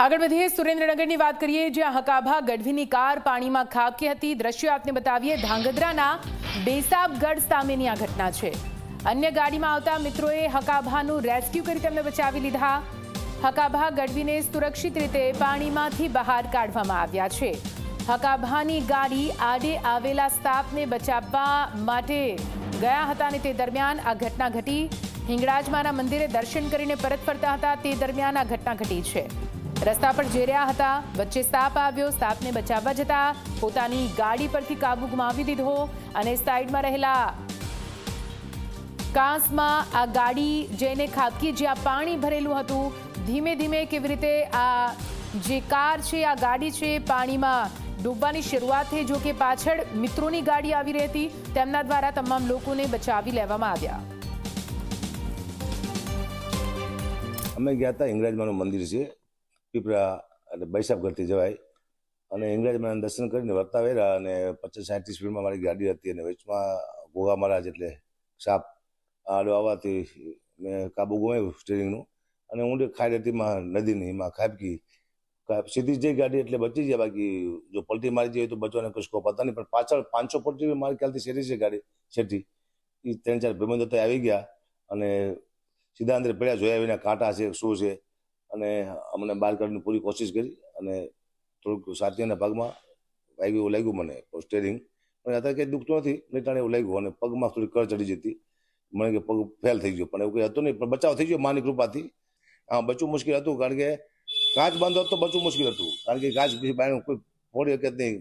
આગળ વધીએ સુરેન્દ્રનગરની વાત કરીએ, જ્યાં હકાભા ગઢવીની કાર પાણીમાં ખાબકી હતી। દ્રશ્યો આપને બતાવીએ ધાંગધ્રાના બેસાબગઢ સામેની આ ઘટના છે। અન્ય ગાડીમાં આવતા મિત્રોએ હકાભાનું રેસ્ક્યુ કરી તેમને બચાવી લીધા। હકાભા ગઢવીને સુરક્ષિત રીતે પાણીમાંથી બહાર કાઢવામાં આવ્યા છે। હકાભાની ગાડી આડે આવેલા સ્ટાફને બચાવવા માટે ગયા હતા અને તે દરમિયાન આ ઘટના ઘટી। હિંગળાજમાના મંદિરે દર્શન કરીને પરત ફરતા હતા તે દરમિયાન આ ઘટના ઘટી છે। રસ્તા પર જઈ રહ્યા હતા, વચ્ચે સાપ આવ્યો। સાપને બચાવવા જતા પોતાની ગાડી પરથી કાબુ ગુમાવી દીધો અને સાઈડમાં રહેલા કાંસમાં આ ગાડી જઈને ખાબકી, જ્યાં પાણી ભરેલું હતું। ધીમે ધીમે કેવી રીતે આ જે કાર છે, આ ગાડી છે, પાણીમાં ડૂબવાની શરૂઆત થઈ। જો કે પાછળ મિત્રોની ગાડી આવી રહી હતી, તેમના દ્વારા તમામ લોકોને બચાવી લેવામાં આવ્યા। અમે ગયા હતા હિંગળાજમાનું મંદિર છે, પીપળા એટલે બૈસાબગઢથી જવાય, અને હિંગળાજમાના દર્શન કરીને વર્તા વેરા અને 50-60 સ્પીડમાં મારી ગાડી હતી અને વચમાં ગોગા મહારાજ એટલે સાપ આડો આવવાથી મેં કાબુ ગુમાવ્યું સ્ટીરિંગનું અને ઊંડી ખાઈ હતીમાં નદીની એમાં ખાબકી સીધી જઈ ગાડી એટલે બચી ગયા। બાકી જો પલટી મારી જાય તો બચવાને કોઈ સ્કોપ હતા નહીં, પણ પાછળ 500 પલટી મારી ખ્યાલથી શેરી છે ગાડી શેઠી, એ 3-4 ભાઈબંધો તો આવી ગયા અને સીધા અંદર પડ્યા, જોયા વિના કાંટા છે શું છે, અને અમને બહાર કાઢવાની પૂરી કોશિશ કરી અને થોડુંક સાતીના ભાગમાં વાગ્યું એવું લાગ્યું મને સ્ટેરિંગ, પણ અત્યારે કંઈ દુખતું નથી, નહીં ટાણે એવું લાગ્યું અને પગમાં થોડી કળ ચડી જતી, મને કે પગ ફેલ થઈ ગયો, પણ એવું કંઈ હતું નહીં, પણ બચાવ થઈ ગયો માની કૃપાથી। હા, બચવું મુશ્કેલ હતું કારણ કે કાચ બાંધો તો બચવું મુશ્કેલ હતું, કારણ કે કાચ પછી બહાર કોઈ ફોડી શકે નહીં,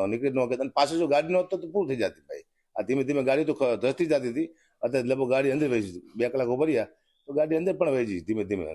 નીકળી ન શકે, અને પાછળ જો ગાડી ન હોત તો પૂરું થઈ જતી ભાઈ। આ ધીમે ધીમે ગાડી તો ધસતી જતી હતી, અત્યારે લગભગ ગાડી અંદર વહી 2 કલાક ઉભર્યા તો ગાડી અંદર પણ વહી જઈ ધીમે ધીમે।